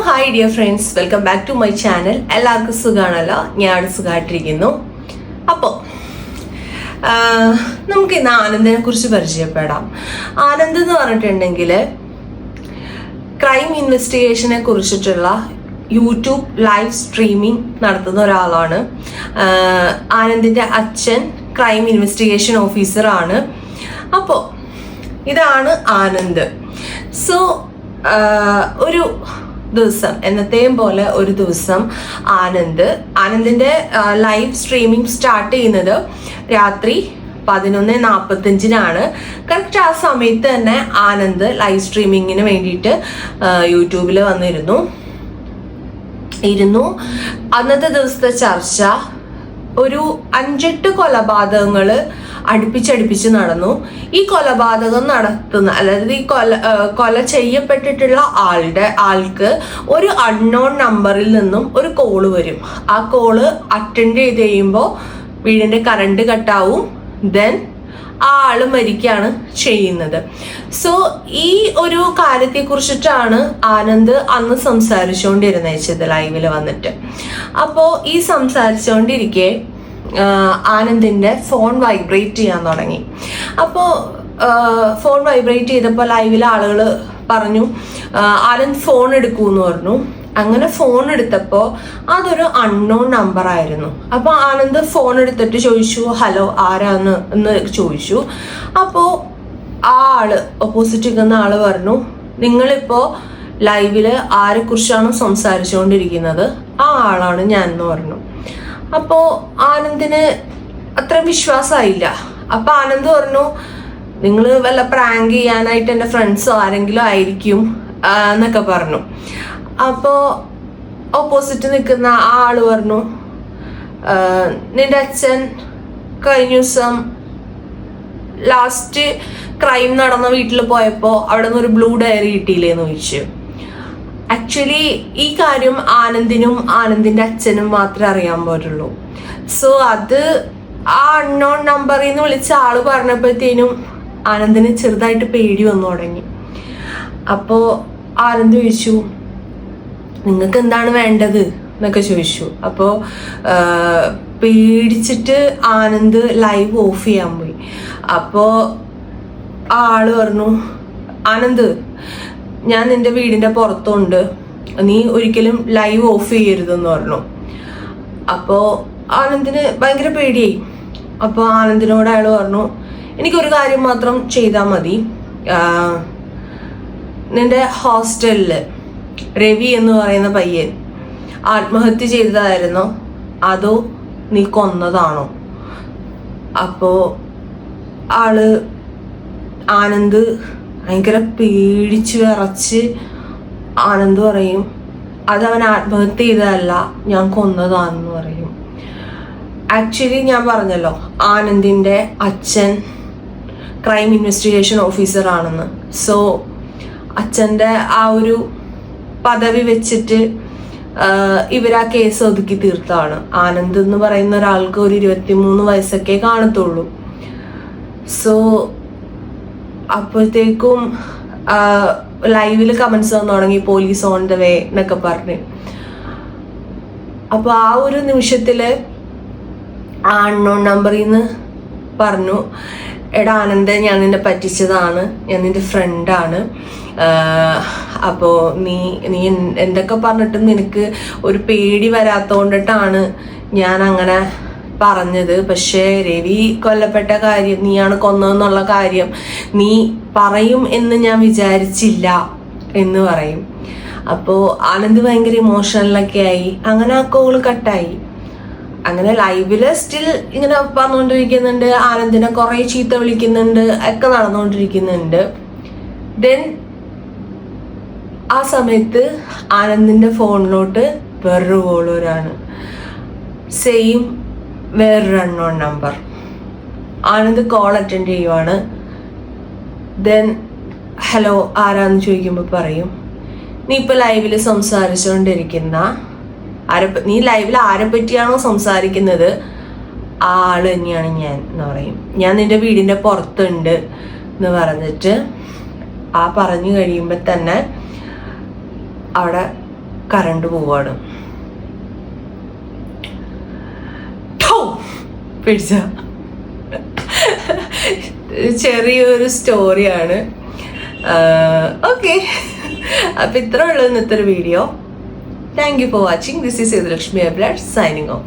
Hi dear friends, welcome back to my channel. എല്ലാവർക്കും സുഖമാണല്ലോ? ഞാൻ സുഖമായിട്ടിരിക്കുന്നു. അപ്പോൾ നമുക്ക് ഇന്ന് ആനന്ദിനെ കുറിച്ച് പരിചയപ്പെടാം. ആനന്ദ് എന്ന് പറഞ്ഞിട്ടുണ്ടെങ്കിൽ ക്രൈം ഇൻവെസ്റ്റിഗേഷനെ കുറിച്ചിട്ടുള്ള യൂട്യൂബ് ലൈവ് സ്ട്രീമിംഗ് നടത്തുന്ന ഒരാളാണ്. ആനന്ദിൻ്റെ അച്ഛൻ ക്രൈം ഇൻവെസ്റ്റിഗേഷൻ ഓഫീസറാണ്. അപ്പോൾ ഇതാണ് ആനന്ദ്. സോ ഒരു ദിവസം എന്നത്തെയും പോലെ ഒരു ദിവസം ആനന്ദിന്റെ ലൈവ് സ്ട്രീമിംഗ് സ്റ്റാർട്ട് ചെയ്യുന്നത് രാത്രി 11:45 കറക്റ്റ് ആ സമയത്ത് തന്നെ ആനന്ദ് ലൈവ് സ്ട്രീമിങ്ങിന് വേണ്ടിയിട്ട് യൂട്യൂബിൽ വന്നിരുന്നു. അന്നത്തെ ദിവസത്തെ ചർച്ച ഒരു 5-8 കൊലപാതകങ്ങൾ അടുപ്പിച്ചടുപ്പിച്ച് നടന്നു. ഈ കൊലപാതകം നടത്തുന്ന, അതായത് ഈ കൊല ചെയ്യപ്പെട്ടിട്ടുള്ള ആൾക്ക് ഒരു അൺനോൺ നമ്പറിൽ നിന്നും ഒരു കോള് വരും. ആ കോള് അറ്റൻഡ് ചെയ്ത് കഴിയുമ്പോൾ വീടിന്റെ കറണ്ട് കട്ടാവും. ദെൻ ആ ആള് മരിക്കുകയാണ് ചെയ്യുന്നത്. സോ ഈ ഒരു കാര്യത്തെ കുറിച്ചിട്ടാണ് ആനന്ദ് അന്ന് സംസാരിച്ചുകൊണ്ടിരുന്നത് ലൈവിൽ വന്നിട്ട്. അപ്പോ ഈ സംസാരിച്ചുകൊണ്ടിരിക്കെ ആനന്ദിന്റെ ഫോൺ വൈബ്രേറ്റ് ചെയ്യാൻ തുടങ്ങി. അപ്പോൾ ഫോൺ വൈബ്രേറ്റ് ചെയ്തപ്പോൾ ലൈവിലെ ആളുകൾ പറഞ്ഞു ആനന്ദ് ഫോൺ എടുക്കൂന്ന് പറഞ്ഞു. അങ്ങനെ ഫോൺ എടുത്തപ്പോൾ അതൊരു അൺനോൺ നമ്പർ ആയിരുന്നു. അപ്പോൾ ആനന്ദ് ഫോൺ എടുത്തിട്ട് ചോദിച്ചു, ഹലോ ആരാന്ന് എന്ന് ചോദിച്ചു. അപ്പോൾ ആ ആള്, ഓപ്പോസിറ്റ് നിൽക്കുന്ന ആള് പറഞ്ഞു, നിങ്ങളിപ്പോൾ ലൈവില് ആരെ കുറിച്ചാണ് സംസാരിച്ചുകൊണ്ടിരിക്കുന്നത്, ആ ആളാണ് ഞാൻ എന്ന് പറഞ്ഞു. അപ്പോ ആനന്ദിന് അത്ര വിശ്വാസമായില്ല. അപ്പൊ ആനന്ദ് പറഞ്ഞു, നിങ്ങൾ വല്ല പ്രാങ്ക് ചെയ്യാനായിട്ട് എൻ്റെ ഫ്രണ്ട്സോ ആരെങ്കിലും ആയിരിക്കും എന്നൊക്കെ പറഞ്ഞു. അപ്പോ ഓപ്പോസിറ്റ് നിൽക്കുന്ന ആ ആള് പറഞ്ഞു, നിന്റെ അച്ഛൻ കഴിഞ്ഞ ദിവസം ലാസ്റ്റ് ക്രൈം നടന്ന വീട്ടിൽ പോയപ്പോൾ അവിടെ നിന്ന് ഒരു ബ്ലൂ ഡയറി കിട്ടിയില്ലേന്ന് ചോദിച്ചു. ആക്ച്വലി ഈ കാര്യം ആനന്ദിനും ആനന്ദിന്റെ അച്ഛനും മാത്രമേ അറിയാൻ പറ്റുള്ളൂ. സോ അത് ആ അൺനോൺ നമ്പറിൽ നിന്ന് വിളിച്ച ആള് പറഞ്ഞപ്പോഴത്തേനും ആനന്ദിന് ചെറുതായിട്ട് പേടി വന്നു തുടങ്ങി. അപ്പോ ആനന്ദ് ചോദിച്ചു, നിങ്ങൾക്ക് എന്താണ് വേണ്ടത് എന്നൊക്കെ ചോദിച്ചു. അപ്പോ പേടിച്ചിട്ട് ആനന്ദ് ലൈവ് ഓഫ് ചെയ്യാൻ പോയി. അപ്പോ ആ ആള് പറഞ്ഞു, ആനന്ദ് ഞാൻ നിന്റെ വീടിന്റെ പുറത്തുണ്ട്, നീ ഒരിക്കലും ലൈവ് ഓഫ് ചെയ്യരുതെന്ന് പറഞ്ഞു. അപ്പോ ആനന്ദിന് ഭയങ്കര പേടിയായി. അപ്പൊ ആനന്ദിനോട് അയാൾ പറഞ്ഞു, എനിക്കൊരു കാര്യം മാത്രം ചെയ്താൽ മതി, നിന്റെ ഹോസ്റ്റലില് രവി എന്ന് പറയുന്ന പയ്യൻ ആത്മഹത്യ ചെയ്തതായിരുന്നോ അതോ നീ കൊന്നതാണോ? അപ്പോ ആനന്ദ് ഭയങ്കര പേടിച്ച് വിറച്ച് ആനന്ദ് പറയും, അതവൻ ആത്മഹത്യ ചെയ്തതല്ല, ഞാൻ കൊന്നതാണെന്ന് പറയും. ആക്ച്വലി ഞാൻ പറഞ്ഞല്ലോ ആനന്ദിന്റെ അച്ഛൻ ക്രൈം ഇൻവെസ്റ്റിഗേഷൻ ഓഫീസർ ആണെന്ന്. സോ അച്ഛൻ്റെ ആ ഒരു പദവി വെച്ചിട്ട് ഇവരാ കേസ് ഒതുക്കി തീർത്താണ്. ആനന്ദ് എന്ന് പറയുന്ന ഒരാൾക്ക് ഒരു 23 വയസ്സൊക്കെ കാണത്തുള്ളൂ. സോ അപ്പോഴത്തേക്കും ലൈവില് കമന്റ്സ് വന്നു തുടങ്ങി, പോലീസ് ഓൺ ദ വേ എന്നൊക്കെ പറഞ്ഞ്. അപ്പൊ ആ ഒരു നിമിഷത്തില് ആ അൺനോൺ നമ്പറിൽ നിന്ന് പറഞ്ഞു, എടാ ആനന്ദ്, ഞാൻ നിന്നെ പറ്റിച്ചതാണ്, ഞാൻ നിന്റെ ഫ്രണ്ടാണ്. അപ്പോൾ നീ എന്തൊക്കെ പറഞ്ഞിട്ടും നിനക്ക് ഒരു പേടി വരാത്തോണ്ടിട്ടാണ് ഞാൻ അങ്ങനെ പറഞ്ഞത്. പക്ഷേ രവി കൊല്ലപ്പെട്ട കാര്യം, നീയാണ് കൊന്നതെന്നുള്ള കാര്യം നീ പറയും എന്ന് ഞാൻ വിചാരിച്ചില്ല എന്ന് പറയും. അപ്പോൾ ആനന്ദ് ഭയങ്കര ഇമോഷണലൊക്കെ ആയി. അങ്ങനെ ആ കോള് കട്ടായി. അങ്ങനെ ലൈവില് സ്റ്റിൽ ഇങ്ങനെ പറഞ്ഞുകൊണ്ടിരിക്കുന്നുണ്ട്, ആനന്ദിനെ കുറെ ചീത്ത വിളിക്കുന്നുണ്ട്, ഒക്കെ നടന്നുകൊണ്ടിരിക്കുന്നുണ്ട്. ദെൻ ആ സമയത്ത് ആനന്ദിന്റെ ഫോണിലോട്ട് വേറൊരു കോൾ വരാണ്. സെയിം വേറൊരു unknown number. Anand call attend ചെയ്യുവാണ്. ദെൻ ഹലോ ആരാന്ന് ചോദിക്കുമ്പോൾ പറയും, നീ ഇപ്പൊ ലൈവില് സംസാരിച്ചുകൊണ്ടിരിക്കുന്ന നീ ലൈവിൽ ആരെ പറ്റിയാണോ സംസാരിക്കുന്നത് ആ ആള് തന്നെയാണ് ഞാൻ എന്ന് പറയും. ഞാൻ നിന്റെ വീടിന്റെ പുറത്തുണ്ട് എന്ന് പറഞ്ഞിട്ട് ആ പറഞ്ഞു കഴിയുമ്പോൾ തന്നെ അവിടെ കറണ്ട് പോവാണ്. പിടിച്ച ചെറിയൊരു സ്റ്റോറിയാണ്. ഓക്കെ, അപ്പൊ ഇത്ര ഉള്ളൂ ഇന്നത്തെ ഒരു video. Thank you for watching. This is Sethulakshmi അബ്ലാഡ് സൈനിങ് ഓഫ്.